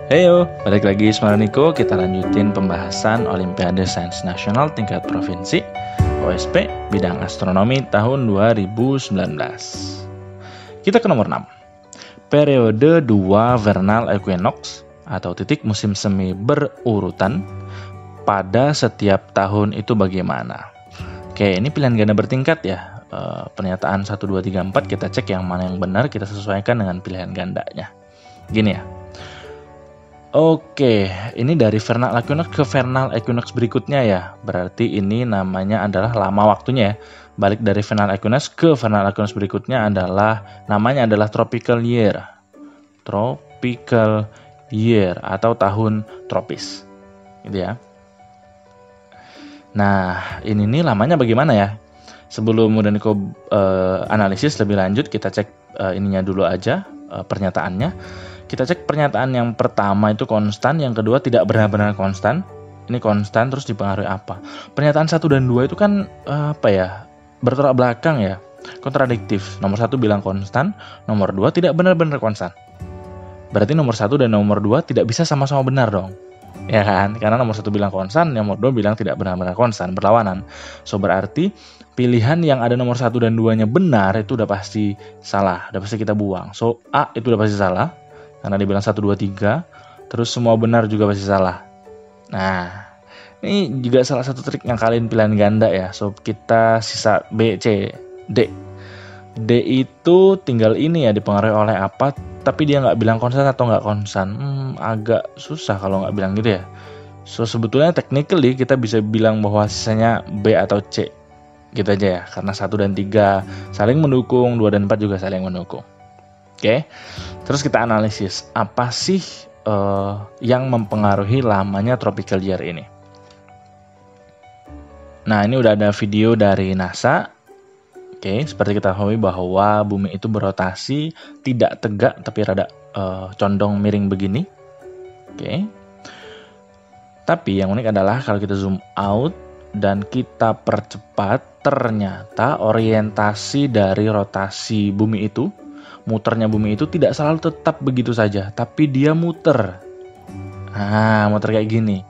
Heyo, balik lagi sama Niko. Kita lanjutin pembahasan Olimpiade Sains Nasional tingkat provinsi OSP bidang astronomi tahun 2019. Kita ke nomor 6. Periode 2 vernal equinox atau titik musim semi berurutan pada setiap tahun itu bagaimana? Oke, ini pilihan ganda bertingkat ya. Pernyataan 1, 2, 3, 4 kita cek yang mana yang benar, kita sesuaikan dengan pilihan gandanya. Gini ya. Oke, ini dari vernal equinox ke vernal equinox berikutnya ya. Berarti ini namanya adalah lama waktunya ya. Balik dari vernal equinox ke vernal equinox berikutnya namanya adalah tropical year. Tropical year atau tahun tropis. Gitu ya. Nah, ini nih lamanya bagaimana ya? Sebelum Niko analisis lebih lanjut, kita cek ininya dulu aja, pernyataannya. Kita cek pernyataan yang pertama itu konstan, yang kedua tidak benar-benar konstan. Ini konstan terus dipengaruhi apa? Pernyataan 1 dan 2 itu kan bertolak belakang ya, kontradiktif. Nomor 1 bilang konstan, nomor 2 tidak benar-benar konstan. Berarti nomor 1 dan nomor 2 tidak bisa sama-sama benar dong. Ya kan? Karena nomor 1 bilang konstan, nomor 2 bilang tidak benar-benar konstan, berlawanan. So berarti pilihan yang ada nomor 1 dan 2-nya benar itu udah pasti salah, udah pasti kita buang. So A itu udah pasti salah. Karena dibilang 1, 2, 3, terus semua benar juga pasti salah. Nah, ini juga salah satu trik yang kalian pilihan ganda ya. So, kita sisa B, C, D. D itu tinggal ini ya, dipengaruhi oleh apa, tapi dia nggak bilang konstan atau nggak konstan. Agak susah kalau nggak bilang gitu ya. So, sebetulnya technically kita bisa bilang bahwa sisanya B atau C. Gitu aja ya, karena 1 dan 3 saling mendukung, 2 dan 4 juga saling mendukung. Oke, terus kita analisis apa sih yang mempengaruhi lamanya tropical year ini. Nah, ini udah ada video dari NASA. Oke, seperti kita ketahui bahwa bumi itu berotasi tidak tegak tapi rada condong miring begini. Oke. Tapi yang unik adalah kalau kita zoom out dan kita percepat, ternyata orientasi dari rotasi bumi itu, muternya bumi itu tidak selalu tetap begitu saja, tapi dia muter. Muter kayak gini.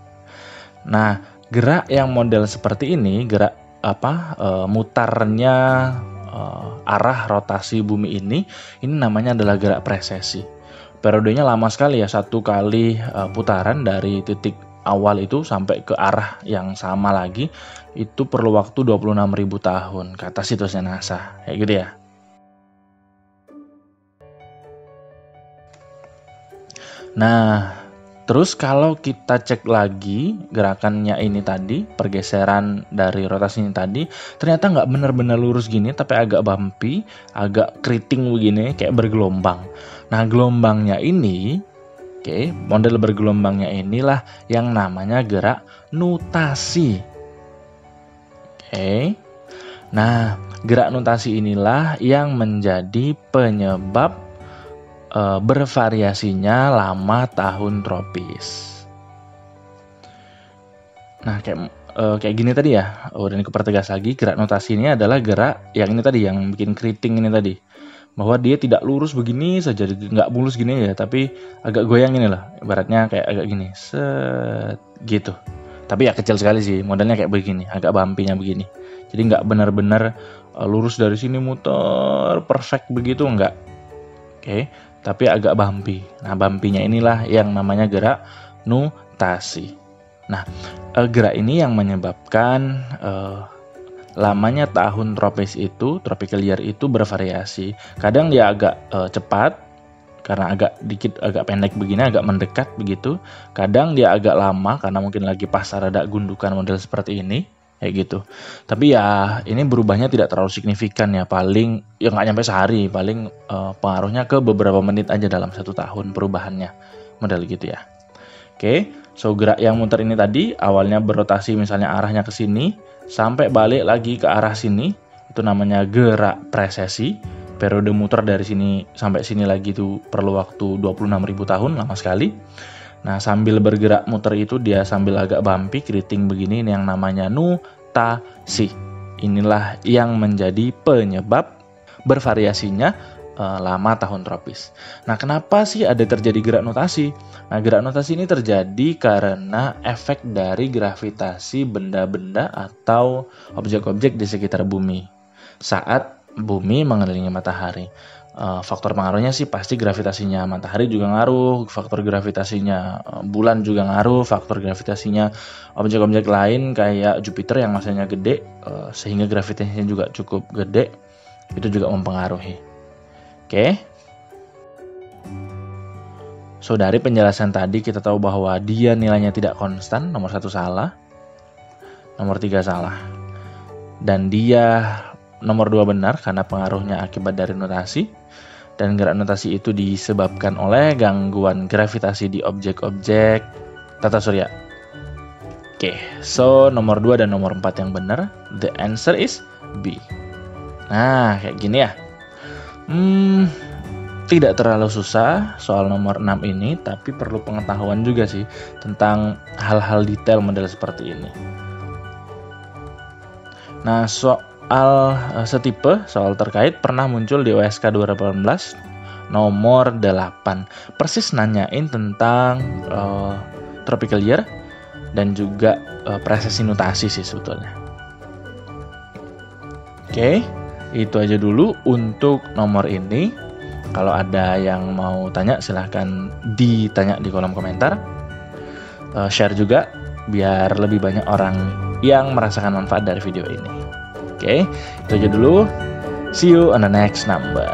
Nah, gerak yang model seperti ini, gerak mutarnya arah rotasi bumi ini namanya adalah gerak presesi. Periodenya lama sekali ya, 1 kali putaran dari titik awal itu sampai ke arah yang sama lagi, itu perlu waktu 26.000 tahun, kata situsnya NASA. Kayak gitu ya. Nah, terus kalau kita cek lagi gerakannya ini tadi, pergeseran dari rotasi ini tadi, ternyata nggak benar-benar lurus gini, tapi agak bumpy, agak keriting begini, kayak bergelombang. Nah, gelombangnya ini, model bergelombangnya inilah yang namanya gerak nutasi. Nah, gerak nutasi inilah yang menjadi penyebab bervariasinya lama tahun tropis. Nah, kayak gini tadi ya. Dan aku pertegas lagi, gerak notasi ini adalah gerak yang ini tadi, yang bikin keriting ini tadi. Bahwa dia tidak lurus begini saja, nggak mulus gini ya, tapi agak goyang ini lah. Ibaratnya kayak agak gini, gitu. Tapi ya kecil sekali sih, modelnya kayak begini, agak bumpy-nya begini. Jadi nggak benar-benar lurus dari sini muter perfect begitu, nggak. Tapi agak bumpy. Nah, bumpy-nya inilah yang namanya gerak nutasi. Nah, gerak ini yang menyebabkan lamanya tahun tropis itu, tropical year itu bervariasi. Kadang dia agak cepat, karena agak pendek begini, agak mendekat begitu. Kadang dia agak lama, karena mungkin lagi pas rada gundukan model seperti ini. Kayak gitu. Tapi ya ini berubahnya tidak terlalu signifikan ya, paling ya nggak nyampe sehari, paling pengaruhnya ke beberapa menit aja dalam 1 tahun perubahannya, model gitu ya. So gerak yang muter ini tadi awalnya berotasi, misalnya arahnya ke sini sampai balik lagi ke arah sini, itu namanya gerak presesi. Periode muter dari sini sampai sini lagi itu perlu waktu 26.000 tahun, lama sekali. Nah, sambil bergerak muter itu dia sambil agak bumpy, keriting begini, ini yang namanya nutasi. Inilah yang menjadi penyebab bervariasinya lama tahun tropis. Nah, kenapa sih ada terjadi gerak notasi? Nah, gerak notasi ini terjadi karena efek dari gravitasi benda-benda atau objek-objek di sekitar bumi saat bumi mengelilingi matahari. Faktor pengaruhnya sih pasti gravitasinya matahari juga ngaruh, faktor gravitasinya bulan juga ngaruh, faktor gravitasinya objek-objek lain kayak Jupiter yang masanya gede, sehingga gravitasinya juga cukup gede, itu juga mempengaruhi. Oke. So, dari penjelasan tadi kita tahu bahwa dia nilainya tidak konstan, nomor 1 salah, nomor 3 salah. Dan dia nomor 2 benar karena pengaruhnya akibat dari notasi. Dan gerak notasi itu disebabkan oleh gangguan gravitasi di objek-objek tata surya. Oke, so nomor 2 dan nomor 4 yang benar. The answer is B. Nah, kayak gini ya. Tidak terlalu susah soal nomor 6 ini, tapi perlu pengetahuan juga sih tentang hal-hal detail model seperti ini. Nah, soal soal terkait pernah muncul di OSK 2018 nomor 8. Persis nanyain tentang tropical year dan juga presesi notasi sih sebetulnya. Oke, itu aja dulu untuk nomor ini. Kalau ada yang mau tanya silahkan ditanya di kolom komentar. Share juga biar lebih banyak orang yang merasakan manfaat dari video ini. Oke, itu aja dulu. See you on the next number.